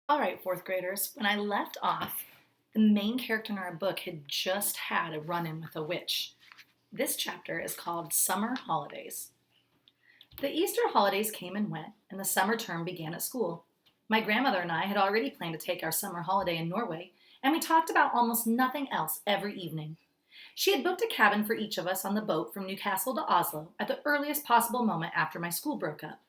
All right, fourth graders, when I left off, the main character in our book had just had a run in with a witch. This chapter is called Summer Holidays. The Easter holidays came and went, and the summer term began at school. My grandmother and I had already planned to take our summer holiday in Norway, and we talked about almost nothing else every evening. She had booked a cabin for each of us on the boat from Newcastle to Oslo at the earliest possible moment after my school broke up.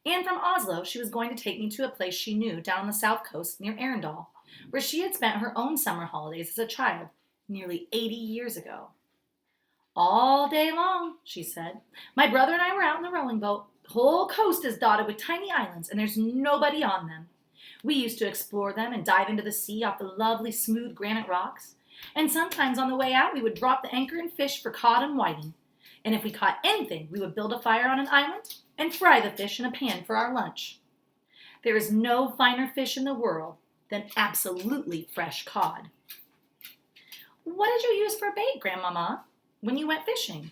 And from Oslo, she was going to take me to a place she knew down on the south coast near Arendal, where she had spent her own summer holidays as a child, nearly 80 years ago. All day long, she said. My brother and I were out in the rowing boat. The whole coast is dotted with tiny islands, and there's nobody on them. We used to explore them and dive into the sea off the lovely smooth granite rocks. And sometimes on the way out, we would drop the anchor and fish for cod and whiting. And if we caught anything, we would build a fire on an island and fry the fish in a pan for our lunch. There is no finer fish in the world than absolutely fresh cod. What did you use for bait, Grandmama, when you went fishing?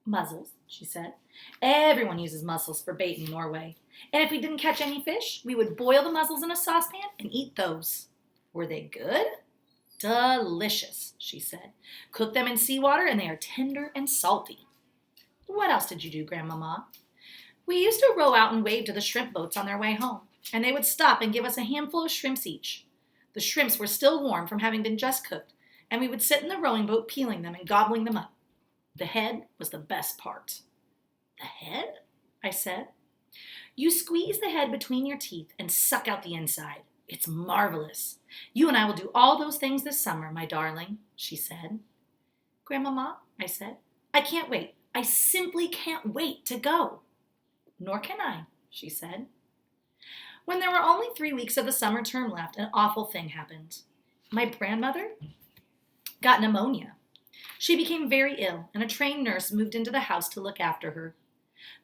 Mussels, she said. Everyone uses mussels for bait in Norway. And if we didn't catch any fish, we would boil the mussels in a saucepan and eat those. Were they good? Delicious, she said. Cook them in seawater and they are tender and salty. What else did you do, Grandmama? We used to row out and wave to the shrimp boats on their way home, and they would stop and give us a handful of shrimps each. The shrimps were still warm from having been just cooked, and we would sit in the rowing boat peeling them and gobbling them up. The head was the best part. The head? I said. You squeeze the head between your teeth and suck out the inside. It's marvelous. You and I will do all those things this summer, my darling, she said. Grandmama, I said, I can't wait. I simply can't wait to go. Nor can I, she said. When there were only 3 weeks of the summer term left, an awful thing happened. My grandmother got pneumonia. She became very ill, and a trained nurse moved into the house to look after her.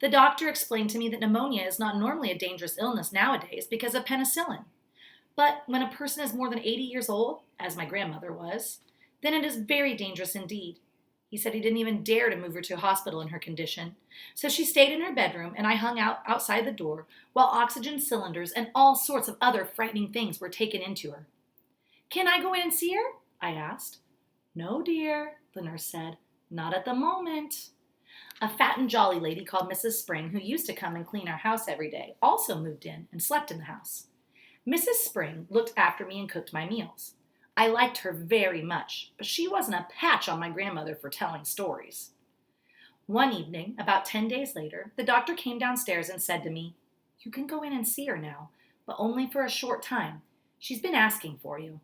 The doctor explained to me that pneumonia is not normally a dangerous illness nowadays because of penicillin. But when a person is more than 80 years old, as my grandmother was, then it is very dangerous indeed. He said he didn't even dare to move her to a hospital in her condition. So she stayed in her bedroom, and I hung out outside the door while oxygen cylinders and all sorts of other frightening things were taken into her. Can I go in and see her? I asked. No, dear, the nurse said. Not at the moment. A fat and jolly lady called Mrs. Spring, who used to come and clean our house every day, also moved in and slept in the house. Mrs. Spring looked after me and cooked my meals. I liked her very much, but she wasn't a patch on my grandmother for telling stories. One evening, about 10 days later, the doctor came downstairs and said to me, You can go in and see her now, but only for a short time. She's been asking for you.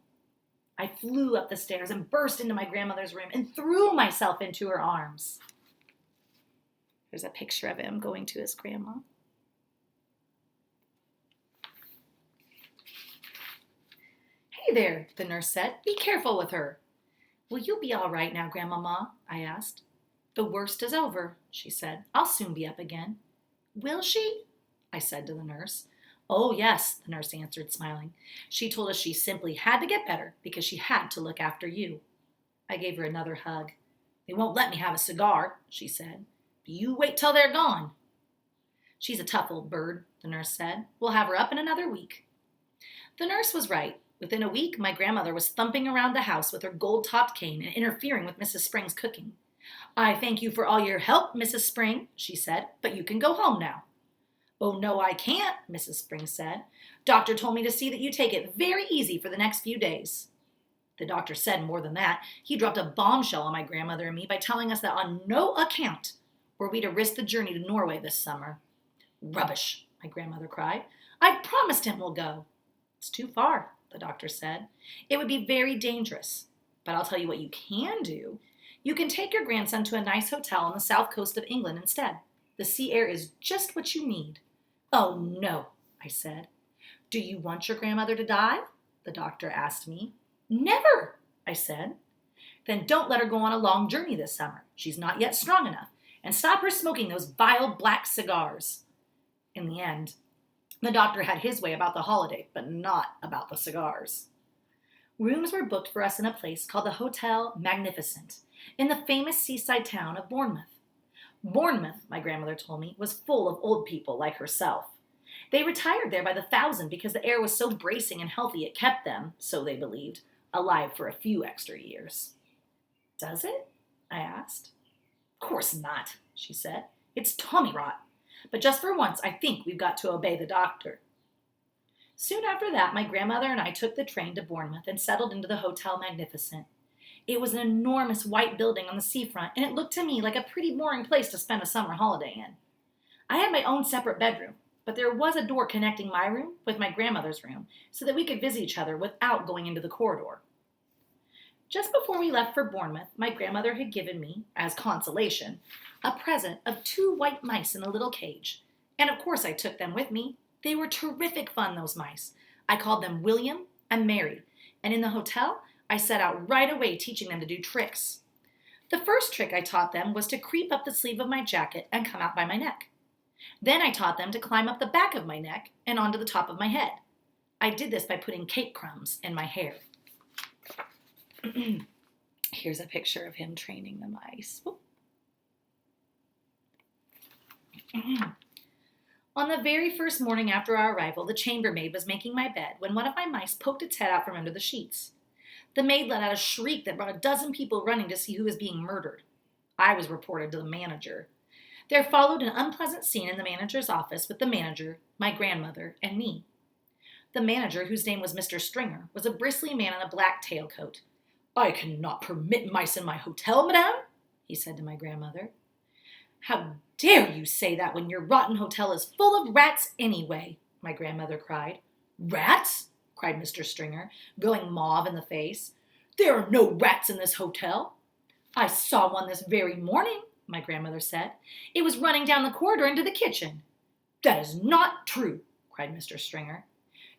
I flew up the stairs and burst into my grandmother's room and threw myself into her arms. There's a picture of him going to his grandma. Hey there, the nurse said. Be careful with her. Will you be all right now, Grandmama? I asked. The worst is over, she said. I'll soon be up again. Will she? I said to the nurse. Oh, yes, the nurse answered, smiling. She told us she simply had to get better because she had to look after you. I gave her another hug. They won't let me have a cigar, she said. But you wait till they're gone. She's a tough old bird, the nurse said. We'll have her up in another week. The nurse was right. Within a week, my grandmother was thumping around the house with her gold-topped cane and interfering with Mrs. Spring's cooking. I thank you for all your help, Mrs. Spring, she said, but you can go home now. Oh, no, I can't, Mrs. Spring said. Doctor told me to see that you take it very easy for the next few days. The doctor said more than that. He dropped a bombshell on my grandmother and me by telling us that on no account were we to risk the journey to Norway this summer. Rubbish, my grandmother cried. I promised him we'll go. It's too far, the doctor said. It would be very dangerous. But I'll tell you what you can do. You can take your grandson to a nice hotel on the south coast of England instead. The sea air is just what you need. Oh, no, I said. Do you want your grandmother to die? The doctor asked me. Never, I said. Then don't let her go on a long journey this summer. She's not yet strong enough. And stop her smoking those vile black cigars. In the end, the doctor had his way about the holiday, but not about the cigars. Rooms were booked for us in a place called the Hotel Magnificent, in the famous seaside town of Bournemouth. Bournemouth, my grandmother told me, was full of old people like herself. They retired there by the thousand because the air was so bracing and healthy it kept them, so they believed, alive for a few extra years. Does it? I asked. Of course not, she said. It's tommyrot. But just for once, I think we've got to obey the doctor. Soon after that, my grandmother and I took the train to Bournemouth and settled into the Hotel Magnificent. It was an enormous white building on the seafront, and it looked to me like a pretty boring place to spend a summer holiday in. I had my own separate bedroom, but there was a door connecting my room with my grandmother's room so that we could visit each other without going into the corridor. Just before we left for Bournemouth, my grandmother had given me, as consolation, a present of 2 white mice in a little cage, and of course I took them with me. They were terrific fun, those mice. I called them William and Mary, and in the hotel, I set out right away teaching them to do tricks. The first trick I taught them was to creep up the sleeve of my jacket and come out by my neck. Then I taught them to climb up the back of my neck and onto the top of my head. I did this by putting cake crumbs in my hair. Here's a picture of him training the mice. On the very first morning after our arrival, the chambermaid was making my bed when one of my mice poked its head out from under the sheets. The maid let out a shriek that brought a dozen people running to see who was being murdered. I was reported to the manager. There followed an unpleasant scene in the manager's office with the manager, my grandmother, and me. The manager, whose name was Mr. Stringer, was a bristly man in a black tailcoat. "I cannot permit mice in my hotel, madame," he said to my grandmother. "How dare you say that when your rotten hotel is full of rats anyway?" my grandmother cried. "Rats?" cried Mr. Stringer, going mauve in the face. "There are no rats in this hotel." "I saw one this very morning," my grandmother said. "It was running down the corridor into the kitchen." "That is not true," cried Mr. Stringer.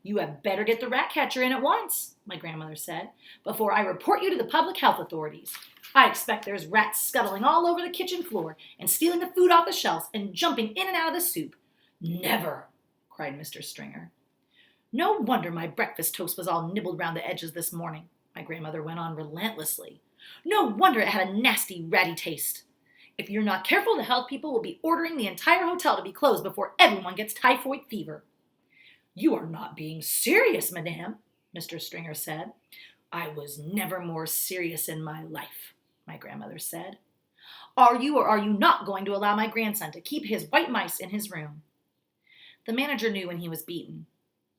"You had better get the rat catcher in at once," my grandmother said, "before I report you to the public health authorities. I expect there's rats scuttling all over the kitchen floor and stealing the food off the shelves and jumping in and out of the soup." "Never," cried Mr. Stringer. "No wonder my breakfast toast was all nibbled round the edges this morning," my grandmother went on relentlessly. "No wonder it had a nasty, ratty taste. If you're not careful, the health people will be ordering the entire hotel to be closed before everyone gets typhoid fever." "You are not being serious, madame," Mr. Stringer said. "I was never more serious in my life," my grandmother said. "Are you or are you not going to allow my grandson to keep his white mice in his room?" The manager knew when he was beaten.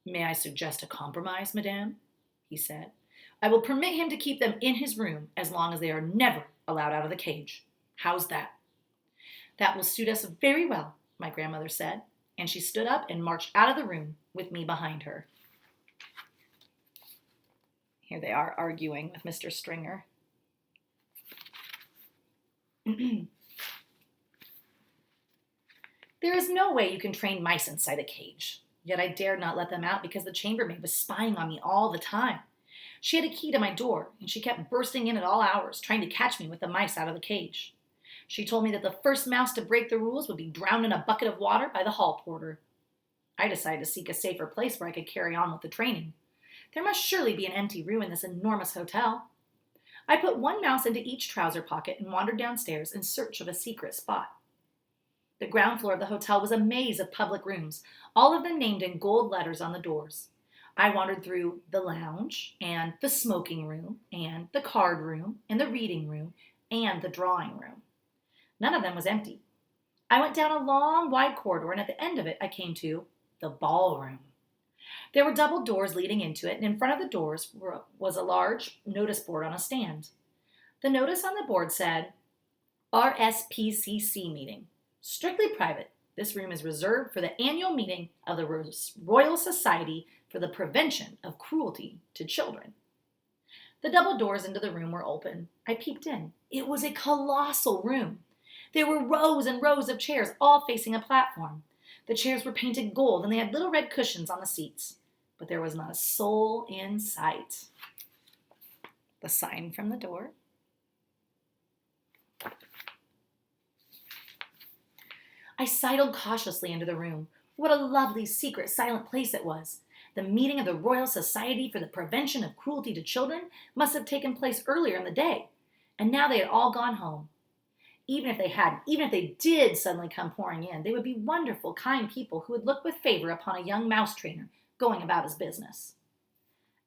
"May I suggest a compromise, madame?" he said. "I will permit him to keep them in his room as long as they are never allowed out of the cage. How's that?" "That will suit us very well," my grandmother said, and she stood up and marched out of the room with me behind her. Here they are arguing with Mr. Stringer. There is no way you can train mice inside a cage. Yet I dared not let them out because the chambermaid was spying on me all the time. She had a key to my door, and she kept bursting in at all hours, trying to catch me with the mice out of the cage. She told me that the first mouse to break the rules would be drowned in a bucket of water by the hall porter. I decided to seek a safer place where I could carry on with the training. There must surely be an empty room in this enormous hotel. I put one mouse into each trouser pocket and wandered downstairs in search of a secret spot. The ground floor of the hotel was a maze of public rooms, all of them named in gold letters on the doors. I wandered through the lounge, and the smoking room, and the card room, and the reading room, and the drawing room. None of them was empty. I went down a long, wide corridor, and at the end of it I came to the ballroom. There were double doors leading into it, and in front of the doors was a large notice board on a stand. The notice on the board said, "RSPCC meeting. Strictly private. This room is reserved for the annual meeting of the Royal Society for the Prevention of Cruelty to Children." The double doors into the room were open. I peeped in. It was a colossal room. There were rows and rows of chairs, all facing a platform. The chairs were painted gold, and they had little red cushions on the seats. But there was not a soul in sight. The sign from the door. I sidled cautiously into the room. What a lovely, secret, silent place it was. The meeting of the Royal Society for the Prevention of Cruelty to Children must have taken place earlier in the day, and now they had all gone home. Even if they did suddenly come pouring in, they would be wonderful, kind people who would look with favor upon a young mouse trainer going about his business.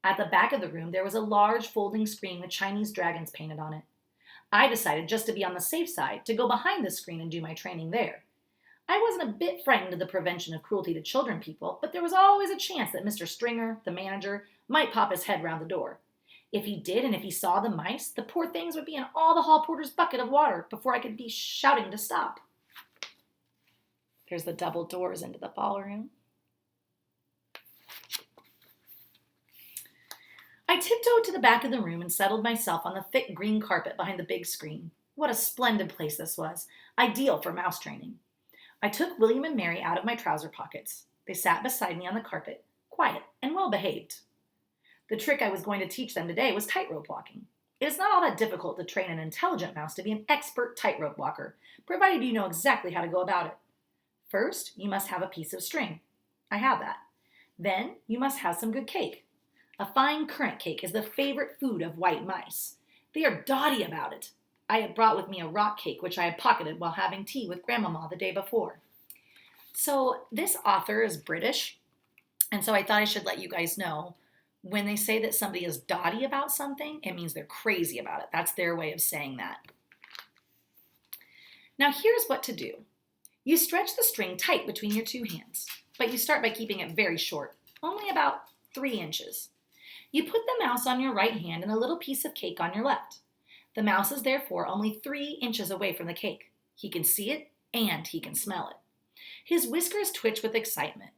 At the back of the room, there was a large folding screen with Chinese dragons painted on it. I decided, just to be on the safe side, to go behind the screen and do my training there. I wasn't a bit frightened of the prevention of cruelty to children people, but there was always a chance that Mr. Stringer, the manager, might pop his head round the door. If he did, and if he saw the mice, the poor things would be in all the hall porter's bucket of water before I could be shouting to stop. There's the double doors into the ballroom. I tiptoed to the back of the room and settled myself on the thick green carpet behind the big screen. What a splendid place this was, ideal for mouse training. I took William and Mary out of my trouser pockets. They sat beside me on the carpet, quiet and well behaved. The trick I was going to teach them today was tightrope walking. It is not all that difficult to train an intelligent mouse to be an expert tightrope walker, provided you know exactly how to go about it. First, you must have a piece of string. I have that. Then, you must have some good cake. A fine currant cake is the favorite food of white mice. They are dotty about it. I had brought with me a rock cake, which I had pocketed while having tea with Grandmama the day before. So this author is British, and so I thought I should let you guys know, when they say that somebody is dotty about something, it means they're crazy about it. That's their way of saying that. Now here's what to do. You stretch the string tight between your two hands, but you start by keeping it very short, only about 3 inches. You put the mouse on your right hand and a little piece of cake on your left. The mouse is therefore only 3 inches away from the cake. He can see it and he can smell it. His whiskers twitch with excitement.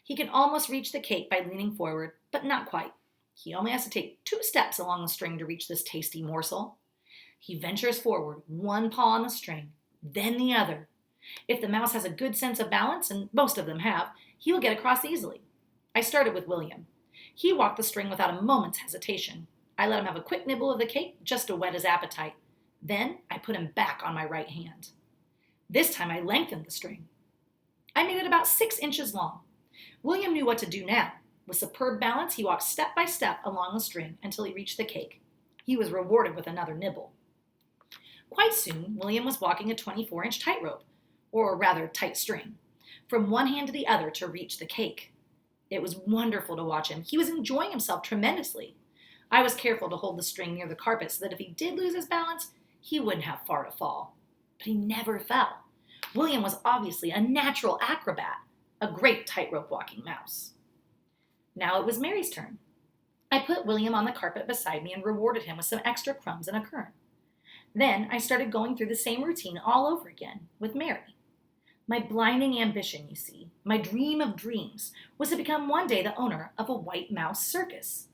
He can almost reach the cake by leaning forward, but not quite. He only has to take 2 steps along the string to reach this tasty morsel. He ventures forward, one paw on the string, then the other. If the mouse has a good sense of balance, and most of them have, he will get across easily. I started with William. He walked the string without a moment's hesitation. I let him have a quick nibble of the cake just to whet his appetite. Then I put him back on my right hand. This time I lengthened the string. I made it about 6 inches long. William knew what to do now. With superb balance, he walked step by step along the string until he reached the cake. He was rewarded with another nibble. Quite soon, William was walking a 24-inch tightrope, or rather tight string, from one hand to the other to reach the cake. It was wonderful to watch him. He was enjoying himself tremendously. I was careful to hold the string near the carpet so that if he did lose his balance, he wouldn't have far to fall. But he never fell. William was obviously a natural acrobat, a great tightrope walking mouse. Now it was Mary's turn. I put William on the carpet beside me and rewarded him with some extra crumbs and a currant. Then I started going through the same routine all over again with Mary. My blinding ambition, you see, my dream of dreams, was to become one day the owner of a white mouse circus.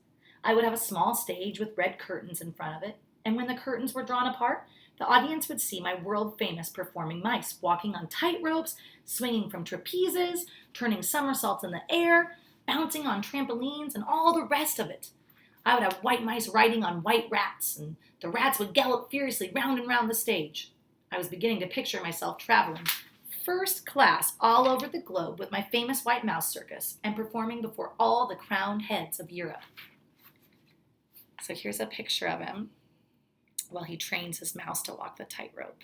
I would have a small stage with red curtains in front of it, and when the curtains were drawn apart, the audience would see my world-famous performing mice walking on tight ropes, swinging from trapezes, turning somersaults in the air, bouncing on trampolines, and all the rest of it. I would have white mice riding on white rats, and the rats would gallop furiously round and round the stage. I was beginning to picture myself traveling first class all over the globe with my famous white mouse circus and performing before all the crowned heads of Europe. So here's a picture of him while he trains his mouse to walk the tightrope.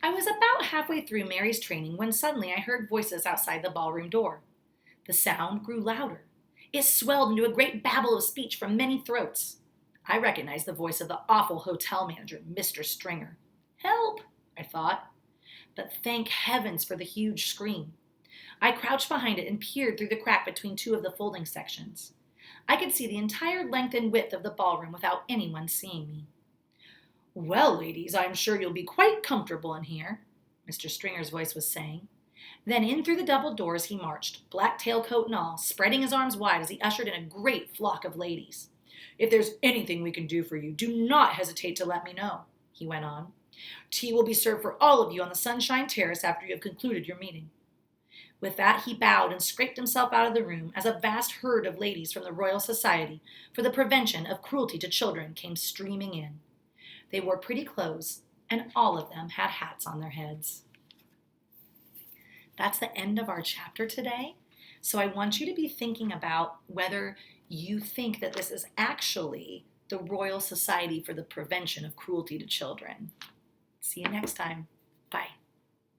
I was about halfway through Mary's training when suddenly I heard voices outside the ballroom door. The sound grew louder. It swelled into a great babble of speech from many throats. I recognized the voice of the awful hotel manager, Mr. Stringer. Help, I thought. But thank heavens for the huge screen. I crouched behind it and peered through the crack between 2 of the folding sections. I could see the entire length and width of the ballroom without anyone seeing me. Well, ladies, I am sure you'll be quite comfortable in here, Mr. Stringer's voice was saying. Then in through the double doors he marched, black tailcoat and all, spreading his arms wide as he ushered in a great flock of ladies. If there's anything we can do for you, do not hesitate to let me know, he went on. Tea will be served for all of you on the Sunshine Terrace after you have concluded your meeting. With that, he bowed and scraped himself out of the room as a vast herd of ladies from the Royal Society for the Prevention of Cruelty to Children came streaming in. They wore pretty clothes, and all of them had hats on their heads. That's the end of our chapter today. So I want you to be thinking about whether you think that this is actually the Royal Society for the Prevention of Cruelty to Children. See you next time. Bye.